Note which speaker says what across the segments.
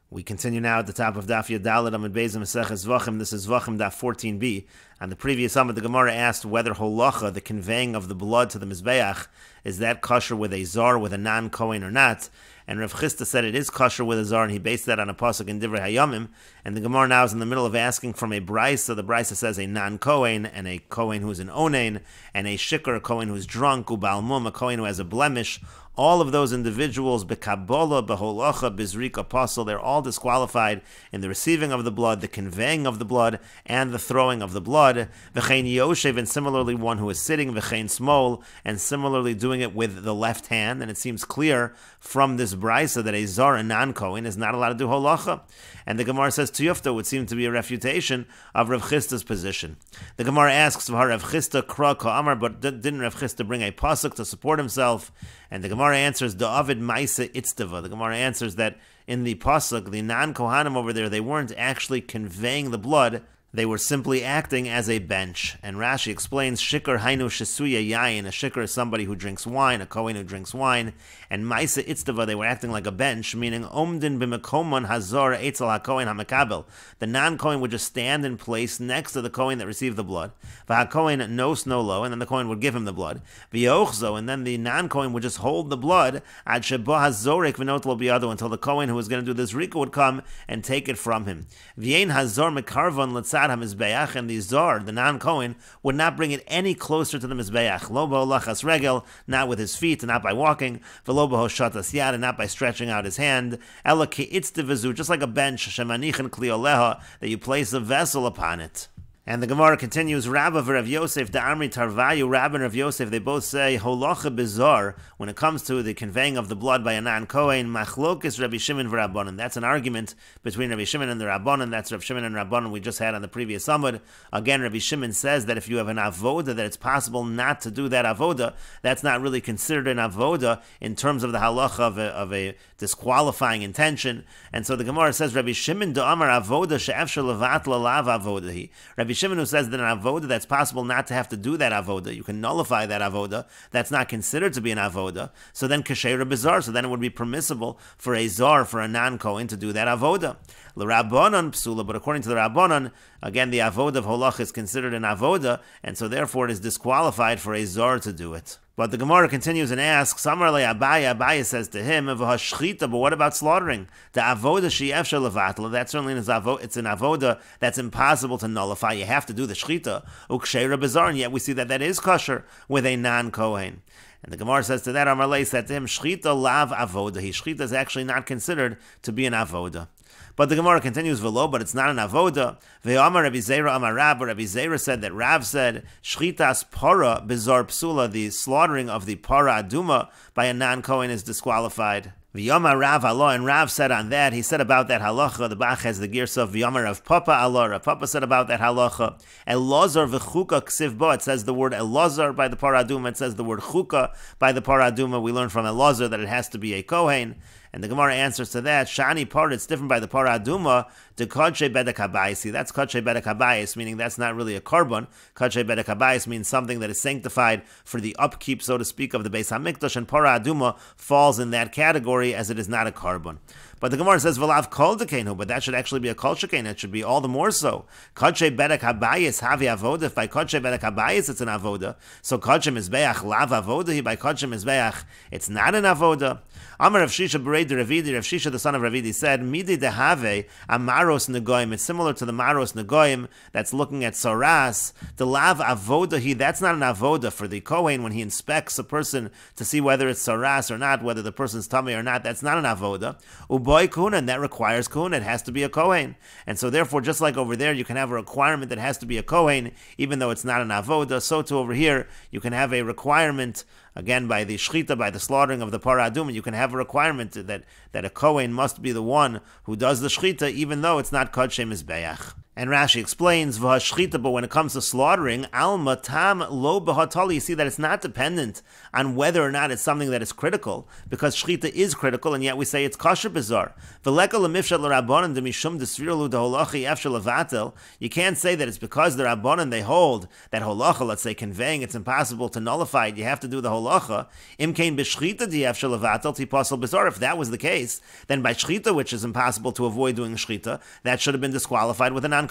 Speaker 1: We continue now at the top of Daf Yadalit Amud Beis Meseches Zevachim. This is Zevachim Daf 14b. On the previous Amud, the Gemara asked whether holacha, the conveying of the blood to the Mizbeach, is that kosher with a zar, with a non-Kohen or not? And Rav Chisda said it is kosher with a zar, and he based that on a pasuk in Divrei Hayamim. And the Gemara now is in the middle of asking from a brisa. The brisa says a non-Kohen, and a Kohen who is an onein, and a shikar, a Kohen who is drunk, ubal mum, a Kohen who has a blemish. All of those individuals, bekabola, beholacha, bizrika, apostle, they're all disqualified in the receiving of the blood, the conveying of the blood, and the throwing of the blood. V'chein yoshev, and similarly one who is sitting, v'chein smol, and similarly doing it with the left hand. And it seems clear from this brisa that a zar, a non-Kohen, is not allowed to do holacha. And the Gemara says tiyufta would seem to be a refutation of Rav Chisda's position. The Gemara asks, Rav Chisda kra ka'amar, but didn't Rav Chisda bring a pasuk to support himself? And the Gemara answers, Da'avid Maisa Itztava. The Gemara answers that in the pasuk, the non-Kohanim over there, they weren't actually conveying the blood. They were simply acting as a bench. And Rashi explains, Shikar hainu shesuya yayin. A shikar is somebody who drinks wine, a Kohen who drinks wine. And Maisa Itztava, they were acting like a bench, meaning Omdin b'mekomon hazor etzel ha-Kohen ha-mekabel. The non-Kohen would just stand in place next to the Kohen that received the blood. V'ha-Kohen nos lo, and then the Kohen would give him the blood. V'yochzo, and then the non-Kohen would just hold the blood ad shebo hazorek v'not lo biyado, until the Kohen who was going to do this rika would come and take it from him. V'yein hazor mekarvon letzad ha-mizbeach, and the zor, the non-Kohen, would not bring it any closer to the mizbeach. Lo b'olachas regel, not with his feet, and not by walking. V'lo b'hoshatas yad, and not by stretching out his hand. Ela ki'itztevizu, just like a bench, shemanichin kli oleha, that you place a vessel upon it. And the Gemara continues, Rabba v'Rav Yosef, da'amri tarvayu, Rabba and Rav Yosef, they both say, holacha bizar, when it comes to the conveying of the blood by a non-Kohen, machlokis Rabbi Shimon v'Rabbanan. That's an argument between Rabbi Shimon and the Rabbanan. That's Rav Shimon and Rabbanan we just had on the previous Amud. Again, Rabbi Shimon says that if you have an avoda, that it's possible not to do that avoda. That's not really considered an avoda in terms of the halacha of a disqualifying intention. And so the Gemara says, Rabbi Shimon da'amar avoda she'efshar levat lalav avodahi. Rabbi Shimon who says that an avoda, that's possible not to have to do that avoda. You can nullify that avoda. That's not considered to be an avoda. So then kasher bizar. So then it would be permissible for a zar, for a non-Kohen, to do that avoda. L'Rabbanan psula, but according to the Rabbanan, again the avoda of holach is considered an avoda, and so therefore it is disqualified for a zar to do it. But the Gemara continues and asks, Amar le Abaya, Abaya says to him, but what about slaughtering? The avoda she'efshar levatla, that certainly is it's an avoda that's impossible to nullify. You have to do the shchita. Uksheira bizar, and yet we see that that is kosher with a non-Kohen. And the Gemara says to that, Amar le said to him, Shchita lav avoda. Shchita is actually not considered to be an avoda. But the Gemara continues, Velo, but it's not an avoda. Ve'amar Rabbi Zera amar Rav, Rabbi Zera said that Rav said, Shchitas para bizar psula, the slaughtering of the para aduma by a non-Kohen is disqualified. V'yamar Rav Allah, and Rav said on that, he said about that halacha, the Bach has the girsa of V'yamar Rav Papa Allah, Rav Papa said about that halacha, Elazar v'chuka ksiv bo, it says the word Elazar by the paraduma, it says the word chuka by the paraduma. We learn from Elazar that it has to be a Kohen. And the Gemara answers to that, Shani par, it's different by the paraduma, de kodshe bedek habayis. That's kodshe bedek habayis, meaning that's not really a carbon. Kodshe bedek habayis means something that is sanctified for the upkeep, so to speak, of the Beis HaMikdash, and paraduma falls in that category as it is not a carbon. But the Gemara says, V'lav kol dekenu, but that should actually be a kol shekain. It should be all the more so. Kodshe bedek habayis havi avoda. If by kodshe bedek habayis it's an avoda, so kodshe mizbeach lav avoda. By kodshe mizbeach it's not an avoda. Amar Rav Shisha b'rei de Ravidi, Rav Shisha the son of Ravidi said, Midi dehave amaros negoim. It's similar to the maros negoim that's looking at saras. The lav avoda, that's not an avoda for the Kohen when he inspects a person to see whether it's saras or not, whether the person's tummy or not. That's not an avoda. Boy kuna, and that requires kuna. It has to be a Kohen. And so therefore, just like over there, you can have a requirement that has to be a Kohen, even though it's not an avoda, so too over here, you can have a requirement, again, by the shchita, by the slaughtering of the paradum, you can have a requirement that a Kohen must be the one who does the shchita, even though it's not kodshe mizbeach. And Rashi explains, V'hashchita, but when it comes to slaughtering, alma tam lo b'hatali, you see that it's not dependent on whether or not it's something that is critical, because shchita is critical, and yet we say it's kosher bizarre. V'leka l'mifshat l'rabbanan demishum desvirlu deholachi efshel levatel. You can't say that it's because the rabbanan they hold that holacha, let's say conveying, it's impossible to nullify it, you have to do the holacha. Imkein b'shchita di efshel levatel tipasel bizarre. If that was the case, then by shchita, which is impossible to avoid doing shchita, that should have been disqualified with a non-kohen.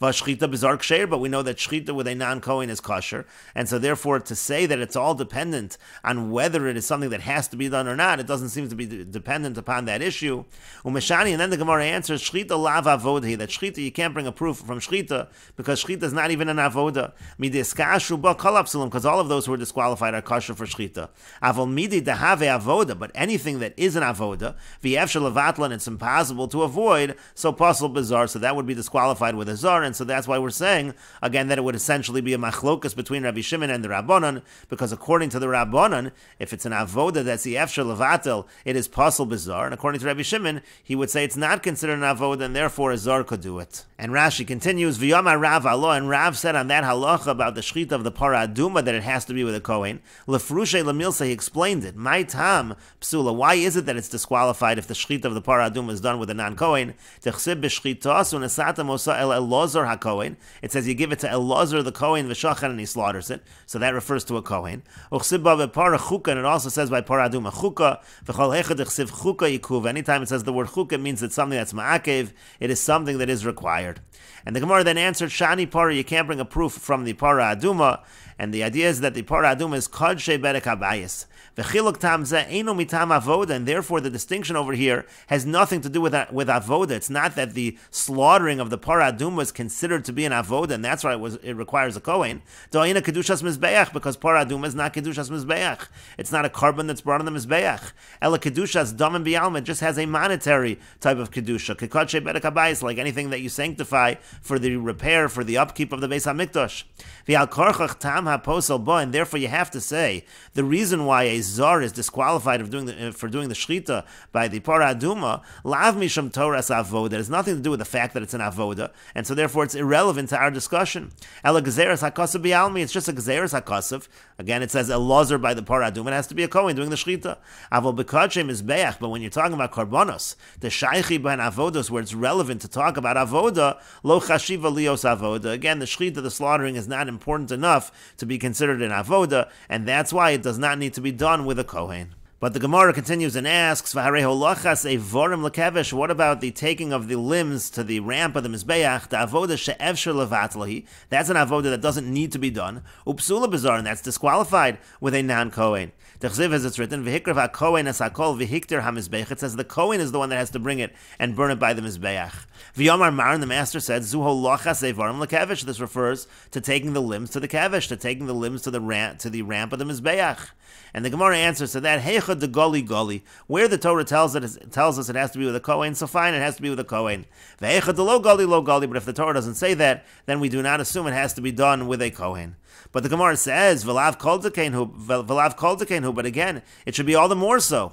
Speaker 1: V'shchita bizarre ksher, but we know that shchita with a non-kohen is kosher, and so therefore to say that it's all dependent on whether it is something that has to be done or not, it doesn't seem to be dependent upon that issue. Umeshani, and then the Gemara answers, shchita lav avodhi, that shchita, you can't bring a proof from shchita, because shchita is not even an avoda. Midiskashu ba kolapsulim, because all of those who are disqualified are kosher for shchita. Avol midi dehave avoda, but anything that is an avoda, v'yefshel levatlan, it's impossible to avoid, so possible bizarre, so that would be disqualified with a zar, and so that's why we're saying, again, that it would essentially be a machlokas between Rabbi Shimon and the Rabbanan, because according to the Rabbanan, if it's an avoda that's the efshel levatel, it is possible bizarre, and according to Rabbi Shimon, he would say it's not considered an avoda, and therefore a zar could do it. And Rashi continues, V'yama Rav Allah, and Rav said on that halacha about the shchita of the para aduma that it has to be with a kohen, lefrushe lemilsa, he explained it, my tam psula, why is it that it's disqualified if the shchita of the para aduma is done with a non-kohen? Techsib b'shchita unasata mosa el elazar hakohen, it says you give it to Elazar the kohen v'shachan and he slaughters it, so that refers to a kohen. Uchsib ba para chuka, and it also says by para aduma chuka, v'chol hechad chsiv chuka yikuv, anytime it says the word chuka, it means it's something that's ma'akev, it is something that is required. And the Gemara then answered, Shani para, you can't bring a proof from the para aduma, and the idea is that the para aduma is kadshe berek habayis. V'chiluk tam zeh eino mitam avoda, and therefore the distinction over here has nothing to do with avoda. It's not that the slaughtering of the para aduma is considered to be an avoda, and that's why it requires a kohen. Do'ina kedushas mizbeach, because para aduma is not kedushas mizbeach. It's not a carbon that's brought on the mizbeach. Ela kedushas dam and bialma, it just has a monetary type of kedusha. Kekadshe berek habayis, like anything that you sanctify for the repair, for the upkeep of the Beis HaMikdash. V'al korchach tam haposel ba, and therefore you have to say the reason why a zar is disqualified for doing the shchita by the para aduma, lav misham toras avoda. It has nothing to do with the fact that it's an avoda, and so therefore it's irrelevant to our discussion. Ela gezeres hakasav bialmi, it's just a gezeres hakasav. Again, it says elazar by the para aduma, it has to be a kohen doing the shchita. Avol bekadshe mizbeach, but when you're talking about karbonos, the shaychi ben avodos, where it's relevant to talk about avoda, lo chashiva lios avoda. Again, the shchita, the slaughtering, is not important enough to be considered an avoda, and that's why it does not need to be done with a kohen. But the Gemara continues and asks, what about the taking of the limbs to the ramp of the Mizbeach, the avoda she'efshar levatlahi, that's an avoda that doesn't need to be done, upsula bizarre, and that's disqualified with a non-kohen. Techziv, as it's written, v'hikrav ha-kohen es hakol v'hikter ha-mizbeach, it says the kohen is the one that has to bring it and burn it by the Mizbeach. V'yomar Mar, the master said, zu holacha sevarim lekevish, this refers to taking the limbs to the kevish, to taking the limbs to the ramp of the Mizbeach. And the Gemara answers to that, Heicha de goli goli, where the Torah tells us it has to be with a kohen, so fine, it has to be with a kohen. V'heicha de lo goli, but if the Torah doesn't say that, then we do not assume it has to be done with a kohen. But the Gemara says, V'lav kol dekeinu, but again, it should be all the more so.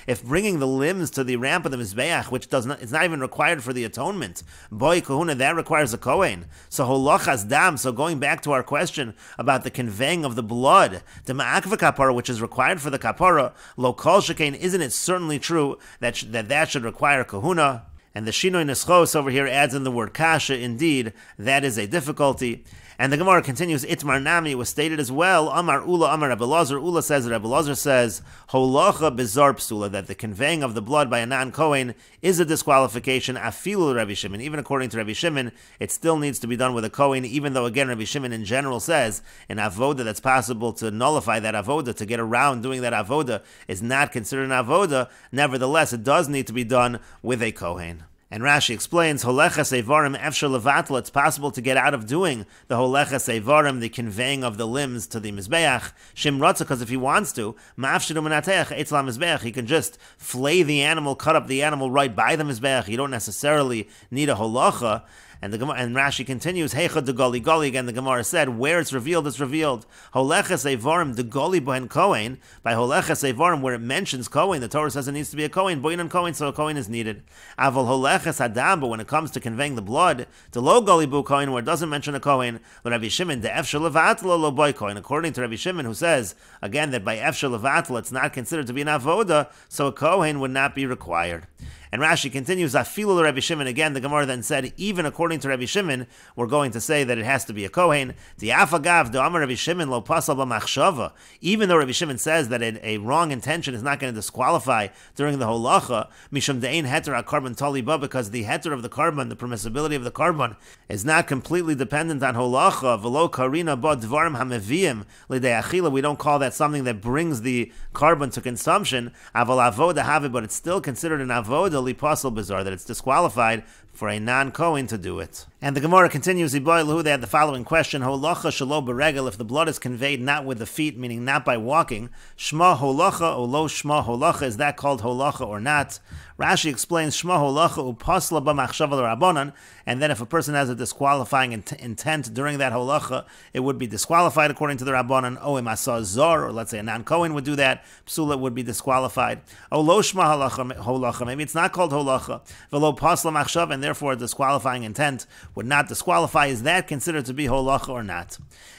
Speaker 1: If bringing the limbs to the ramp of the Mizbeach, which it's not even required for the atonement, boy kahuna, that requires a kohen. So holachas dam, so going back to our question about the conveying of the blood, the ma'akva kapara, which is required for the kapara, lo kol shekain, isn't it certainly true that should require kahuna? And the Shinoi Neschos over here adds in the word kasha. Indeed, that is a difficulty. And the Gemara continues, Itmar Nami was stated as well, Amar Ula, Amar Rebbe Lazar. Ula says, Rebbe Lazar says, Holacha bizar psula, that the conveying of the blood by a non-Kohen is a disqualification, afilu Rabbi Shimon. Even according to Rabbi Shimon, it still needs to be done with a Kohen, even though, again, Rabbi Shimon in general says, in avoda that's possible to nullify that avoda, to get around doing that avoda, is not considered an avoda. Nevertheless, it does need to be done with a Kohen. And Rashi explains, Holeches Eivarim efshar levatla, it's possible to get out of doing the Holeches Eivarim, the conveying of the limbs to the Mizbeach, Shimratza, because if he wants to, Ma'afshidu Menateach Eitzla Mizbeach, he can just flay the animal, cut up the animal right by the Mizbeach, you don't necessarily need a Holacha. And Rashi continues, Heicha de Goli Goli. Again, the Gemara said, where it's revealed, it's revealed. Holeches Eivarim de Goli Bohen Kohen. By Holeches Eivarim, where it mentions Kohen, the Torah says it needs to be a Kohen, Bohen and Kohen, so a Kohen is needed. Aval Holeches Adam, but when it comes to conveying the blood, de Lo Goli Bu Kohen, where it doesn't mention a Kohen, Rabbi Shimon, de Efshel Levatla Lo Boy Kohen. According to Rabbi Shimon, who says, again, that by Efshel Levatla, it's not considered to be an Avoda, so a Kohen would not be required. And Rashi continues, Afilu Rabbi Shimon. Again, the Gemara then said, even according to Rabbi Shimon, we're going to say that it has to be a Kohen. Di'afagav do'amar Rabbi Shimon lo pasal b'machshava. Even though Rabbi Shimon says that a wrong intention is not going to disqualify during the holacha, mishum de'ein heter ha-karban taliba, because the heter of the carbon, the permissibility of the carbon, is not completely dependent on holacha. V'lo karina ba dvarim hameviyim l'dei achila. We don't call that something that brings the carbon to consumption. Aval avoda have it, but it's still considered an avoda liposel bizarre, that it's disqualified for a non-Kohen to do it. And the Gemara continues, they had the following question, Holacha shelo beregel, if the blood is conveyed not with the feet, meaning not by walking, Shma holacha or lo Shma holacha, is that called holacha or not? Rashi explains, Shma holacha upasla b'machshava l'rabonan, and then if a person has a disqualifying intent during that holacha, it would be disqualified according to the Rabbanan. O imasa zor, or let's say a non-Kohen would do that, psula would be disqualified. O lo Shma holacha, maybe it's not called holacha, v'lo pasla machshava, and therefore a disqualifying intent would not disqualify. Is that considered to be holacha or not?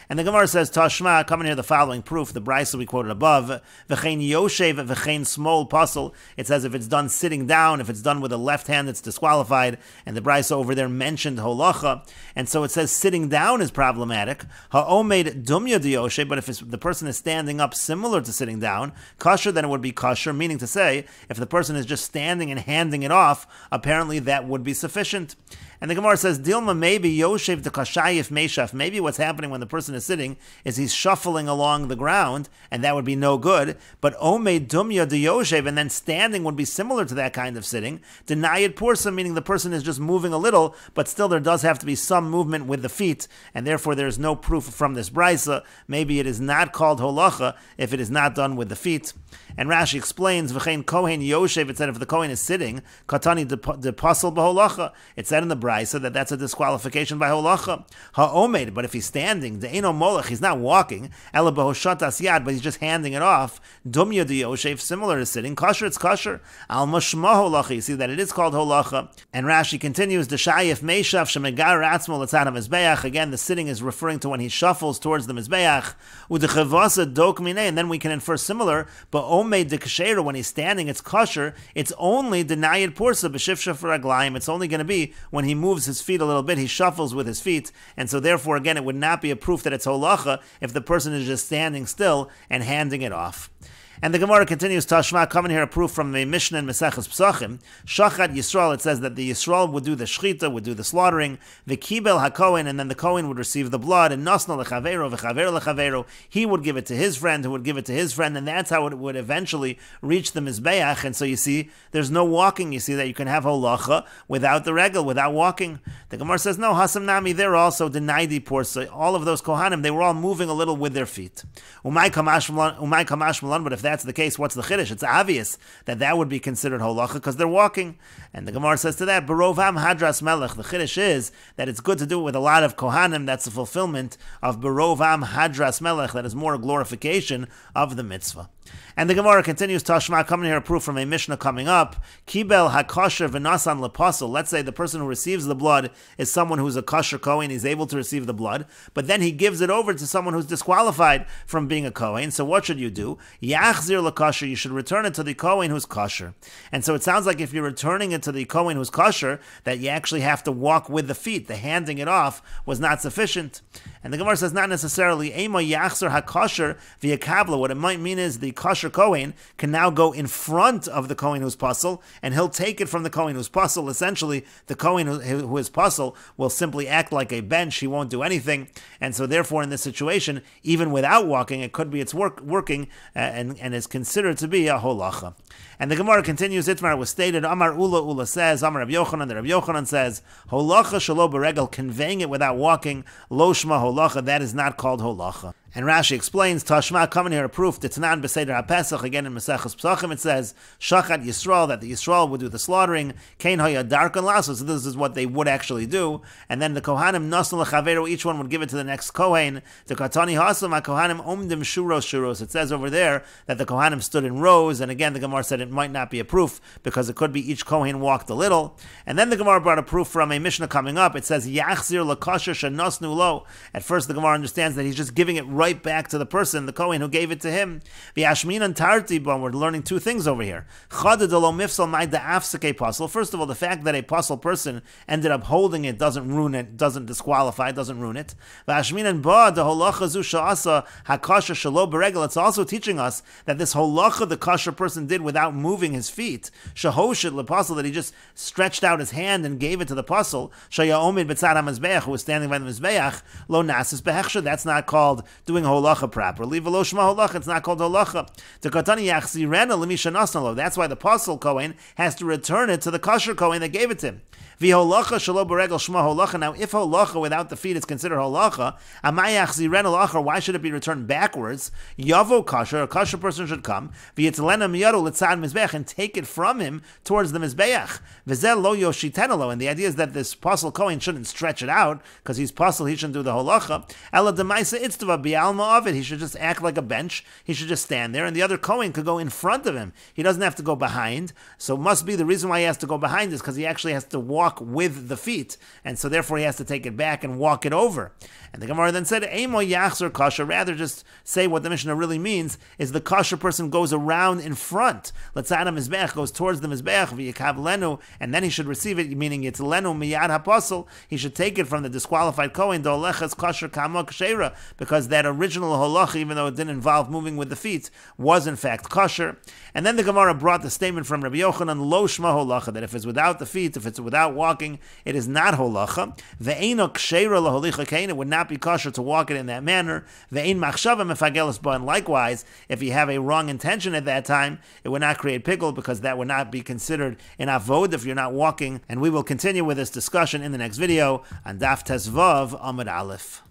Speaker 1: And the Gemara says, Tashma, coming here the following proof, the brisa we quoted above, V'chein yoshev, v'chein small puzzle. It says if it's done sitting down, if it's done with the left hand, it's disqualified. And the brisa over there mentioned holacha. And so it says sitting down is problematic. Ha'omed dumya diyoshev, but if the person is standing up similar to sitting down, kosher, then it would be kosher, meaning to say, if the person is just standing and handing it off, apparently that would be sufficient. And the Gemara says, Dilma, maybe Yoshev the Kashayif Meshaf. Maybe what's happening when the person is sitting is he's shuffling along the ground, and that would be no good. But Omed Dumya de Yoshev, and then standing would be similar to that kind of sitting. Denayat Pursa, meaning the person is just moving a little, but still there does have to be some movement with the feet, and therefore there is no proof from this brisa. Maybe it is not called holacha if it is not done with the feet. And Rashi explains, V'chein Kohen Yoshev, it said if the Kohen is sitting, Katani de Pasal b'holacha. It said in the brisa that that's a disqualification by holacha. Ha'omed, but if he's standing, De'eno molech, he's not walking, Ela b'hoshatas yad, but he's just handing it off, Dumya de Yoshev, similar to sitting, kosher, it's kosher. Al mashma holacha, you see that it is called holacha. And Rashi continues, D'shayif meishav shemegar atzmo l'tzad ha-mizbeach. Again, the sitting is referring to when he shuffles towards the mizbeach. U'dechevasa dok minei, and then we can infer similar, but Omed de Kashera, when he's standing, it's kosher. It's only denayed pursa b'shifsha for aglayim. It's only going to be when he moves his feet a little bit, he shuffles with his feet, and so therefore, again, it would not be a proof that it's holacha if the person is just standing still and handing it off. And the Gemara continues, Tashma, coming here a proof from the Mishnah in Meseches Psachim. Shachat Yisrael, it says that the Yisrael would do the shchita, would do the slaughtering, the kibel hakohen, and then the Kohen would receive the blood, and nasna lechavero, v'chavero lechavero, he would give it to his friend, who would give it to his friend, and that's how it would eventually reach the Mizbeach. And so you see, there's no walking. You see that you can have holacha without the regel, without walking. The Gemara says, no, Hasam Nami, they're also denaidi porsa. All of those Kohanim, they were all moving a little with their feet. Umay kamash malan, but if that's the case, what's the chiddush? It's obvious that would be considered holacha because they're walking. And the Gemara says to that, Barovam hadras melech. The chiddush is that it's good to do it with a lot of kohanim. That's the fulfillment of Barovam hadras melech. That is more a glorification of the mitzvah. And the Gemara continues, Tashma, coming here a proof from a Mishnah coming up. Kibel hakosher v'nasan lepasul. Let's say the person who receives the blood is someone who's a kosher Kohen. He's able to receive the blood, but then he gives it over to someone who's disqualified from being a Kohen. So what should you do? Yachzir lekosher. You should return it to the Kohen who's kosher. And so it sounds like if you're returning it to the Kohen who's kosher, that you actually have to walk with the feet. The handing it off was not sufficient. And the Gemara says not necessarily. Ema yachzir hakosher v'yakabla. What it might mean is the kosher Kohen can now go in front of the Kohen who's puzzle, and he'll take it from the Kohen who's puzzle. Essentially, the Kohen who is puzzle will simply act like a bench. He won't do anything. And so therefore, in this situation, even without walking, it could be it's working and is considered to be a holacha. And the Gemara continues, Itmar was stated, Amar Ula says, Amar Rabbi Yochanan, the Rabbi Yochanan says, holacha shelo beregel, conveying it without walking, lo shma holacha, that is not called holacha. And Rashi explains, Tashma, coming here a proof, Titanan B'Seder HaPesach, again in Meseches Pesachim it says, Shachat Yisrael, that the Yisrael would do the slaughtering, Kain Haya Darkan Lasso, so this is what they would actually do, and then the Kohanim Nasul L'Chaveru, each one would give it to the next Kohen, the Katani Hasam HaKohanim Omdim Shuros, it says over there that the Kohanim stood in rows, and again the Gemara said it might not be a proof, because it could be each Kohen walked a little, and then the Gemara brought a proof from a Mishnah coming up, it says, Yachzir L'Kasher Shenasnu Lo, at first the Gemara understands that he's just giving it right back to the person, the Kohen who gave it to him. V'yashminan tartibon, we're learning two things over here. First of all, the fact that a puzzle person ended up holding it doesn't ruin it, doesn't disqualify, doesn't ruin it. It's also teaching us that this holacha the kosher person did without moving his feet, that he just stretched out his hand and gave it to the puzzle, who was standing by the mizbeach, lo nasis behechsha, that's not called doing holacha properly. V'lo shma holacha, it's not called holacha. That's why the puzzle Kohen has to return it to the kosher Kohen that gave it to him. V'holacha shelo beregel shma holacha. Now, if holacha without the feet is considered holacha, why should it be returned backwards? Yavo kosher, a kosher person should come, v'yitzalena miyado l'tzad mizbeach, and take it from him towards the mizbeach. V'zel lo yoshitenelo, and the idea is that this puzzle Kohen shouldn't stretch it out, because he's puzzle, he shouldn't do the holacha. Ela demaisa itztava bi'alma of it, he should just act like a bench, he should just stand there, and the other Kohen could go in front of him. He doesn't have to go behind, so it must be the reason why he has to go behind is because he actually has to walk with the feet, and so therefore he has to take it back and walk it over. And the Gemara then said, Eimo yachzer kasher, rather just say what the Mishnah really means, is the kosher person goes around in front. L'tzad mizbeach, goes towards the mizbeach, v'yikav lenu, and then he should receive it, meaning it's lenu miyad ha'posel, he should take it from the disqualified Kohen, do'olechas kasher kama kshera, because that original holacha, even though it didn't involve moving with the feet, was in fact kosher. And then the Gemara brought the statement from Rabbi Yochanan, lo shma holacha, that if it's without the feet, if it's without walking, it is not holacha. Ve'eno kshera laholicha kain, it would not be kosher to walk it in that manner. Ve'en machshava mefagelis ba, and likewise, if you have a wrong intention at that time, it would not create pickle, because that would not be considered an avod if you're not walking. And we will continue with this discussion in the next video on Daf Tesvav Amud Aleph.